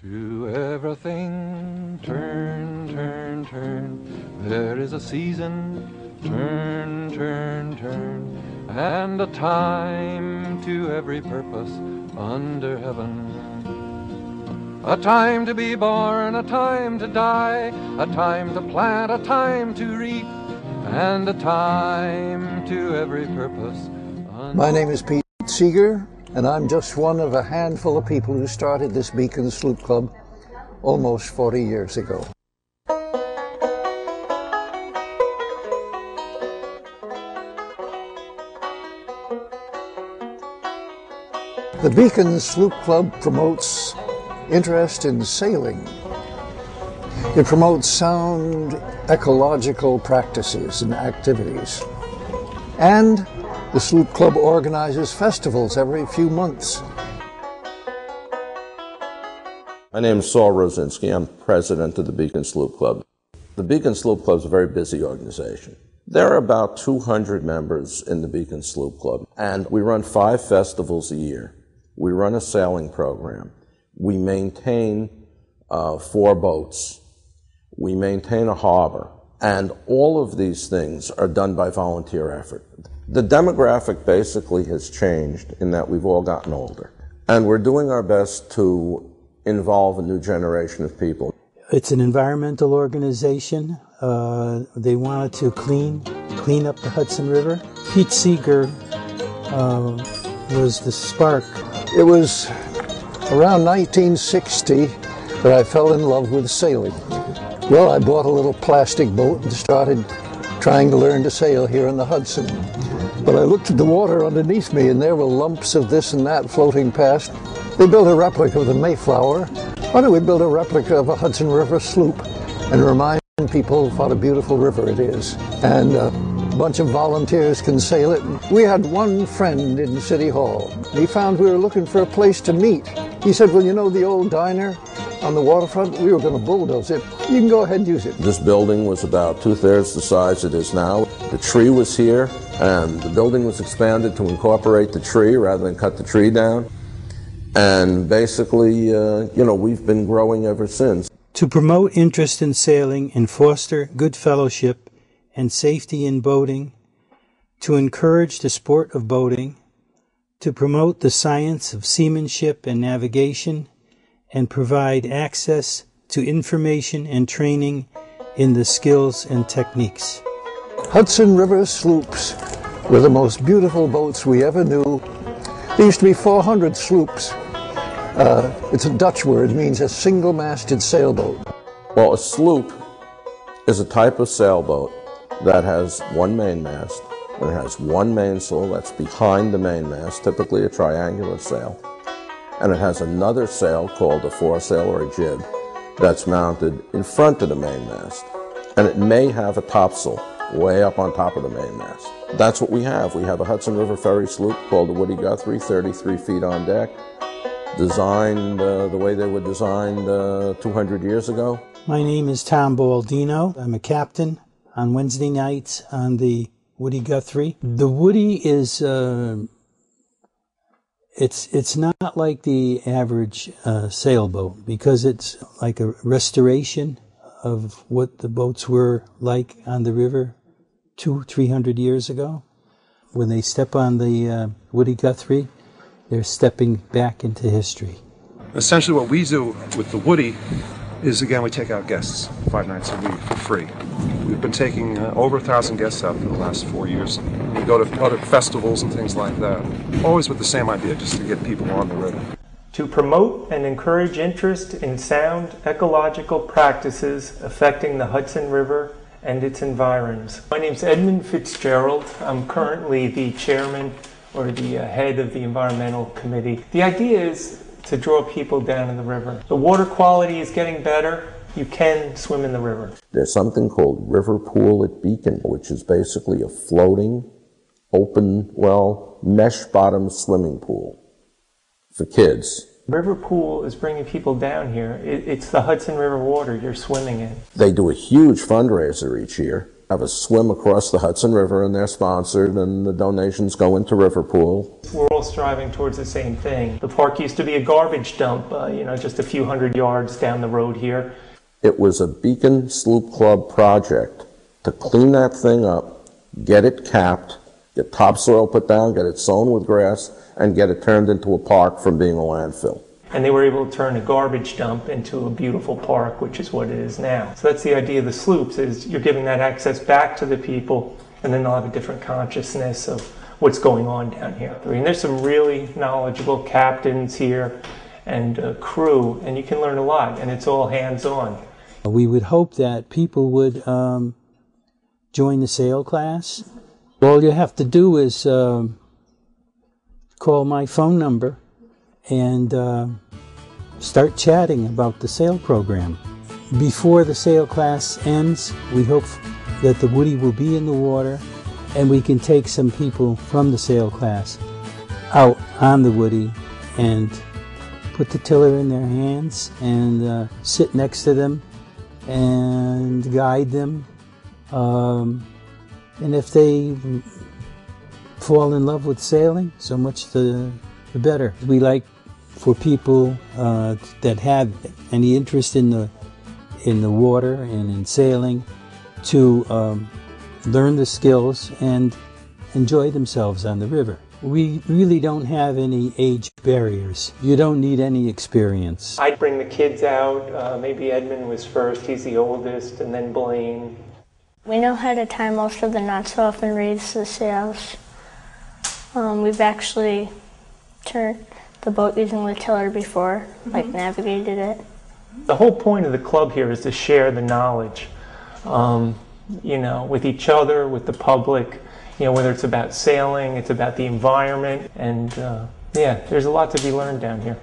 To everything, turn, turn, turn. There is a season, turn, turn, turn. And a time to every purpose under heaven. A time to be born, a time to die, a time to plant, a time to reap, and a time to every purpose. My name is Pete Seeger, and I'm just one of a handful of people who started this Beacon Sloop Club almost 40 years ago. The Beacon Sloop Club promotes interest in sailing. It promotes sound ecological practices and activities. And the Sloop Club organizes festivals every few months. My name is Saul Rosinski. I'm president of the Beacon Sloop Club. The Beacon Sloop Club is a very busy organization. There are about 200 members in the Beacon Sloop Club, and we run 5 festivals a year. We run a sailing program. We maintain 4 boats. We maintain a harbor. And all of these things are done by volunteer effort. The demographic basically has changed in that we've all gotten older. And we're doing our best to involve a new generation of people. It's an environmental organization. They wanted to clean up the Hudson River. Pete Seeger was the spark. It was around 1960 that I fell in love with sailing. Well, I bought a little plastic boat and started trying to learn to sail here in the Hudson. But I looked at the water underneath me and there were lumps of this and that floating past. They built a replica of the Mayflower. Why don't we build a replica of a Hudson River sloop and remind people what a beautiful river it is? And a bunch of volunteers can sail it. We had one friend in City Hall. He found we were looking for a place to meet. He said, well, you know the old diner on the waterfront? We were going to bulldoze it. You can go ahead and use it. This building was about 2/3 the size it is now. The tree was here, and the building was expanded to incorporate the tree rather than cut the tree down. And basically, we've been growing ever since. To promote interest in sailing and foster good fellowship and safety in boating, to encourage the sport of boating, to promote the science of seamanship and navigation, and provide access to information and training in the skills and techniques. Hudson River sloops were the most beautiful boats we ever knew. There used to be 400 sloops. It's a Dutch word, it means a single-masted sailboat. Well, a sloop is a type of sailboat that has one mainmast, and it has one mainsail that's behind the mainmast, typically a triangular sail. And it has another sail called a foresail or a jib that's mounted in front of the mainmast. And it may have a topsail way up on top of the mainmast. That's what we have. We have a Hudson River ferry sloop called the Woody Guthrie, 33 feet on deck, designed the way they were designed 200 years ago. My name is Tom Baldino. I'm a captain on Wednesday nights on the Woody Guthrie. The Woody is, it's not like the average sailboat because it's like a restoration of what the boats were like on the river 200-300 years ago. When they step on the Woody Guthrie, they're stepping back into history. Essentially what we do with the Woody is, again, we take out guests 5 nights a week for free. We've been taking over 1,000 guests out for the last 4 years. We go to other festivals and things like that, always with the same idea, just to get people on the river. To promote and encourage interest in sound ecological practices affecting the Hudson River and its environs. My name's Edmund Fitzgerald. I'm currently the chairman or the head of the environmental committee. The idea is to draw people down in the river. The water quality is getting better. You can swim in the river. There's something called River Pool at Beacon, which is basically a floating, open, mesh-bottom swimming pool for kids. River Pool is bringing people down here. It's the Hudson River water you're swimming in. They do a huge fundraiser each year, have a swim across the Hudson River, and they're sponsored, and the donations go into Riverpool. We're all striving towards the same thing. The park used to be a garbage dump, just a few hundred yards down the road here. It was a Beacon Sloop Club project to clean that thing up, get it capped, get topsoil put down, get it sown with grass, and get it turned into a park from being a landfill. And they were able to turn a garbage dump into a beautiful park, which is what it is now. So that's the idea of the sloops, is you're giving that access back to the people, and then they'll have a different consciousness of what's going on down here. I mean, there's some really knowledgeable captains here and crew, and you can learn a lot, and it's all hands-on. We would hope that people would join the sail class. All you have to do is call my phone number and start chatting about the sail program. Before the sail class ends, we hope that the Woody will be in the water and we can take some people from the sail class out on the Woody and put the tiller in their hands and sit next to them and guide them. And if they fall in love with sailing, so much the better. We like for people that have any interest in the water and in sailing to learn the skills and enjoy themselves on the river. We really don't have any age barriers. You don't need any experience. I'd bring the kids out. Maybe Edmund was first, he's the oldest, and then Blaine. We know how to tie most of the knots off and raise the sails. We've actually turned the boat using the tiller before, like navigated it. The whole point of the club here is to share the knowledge, with each other, with the public, whether it's about sailing, it's about the environment, and there's a lot to be learned down here.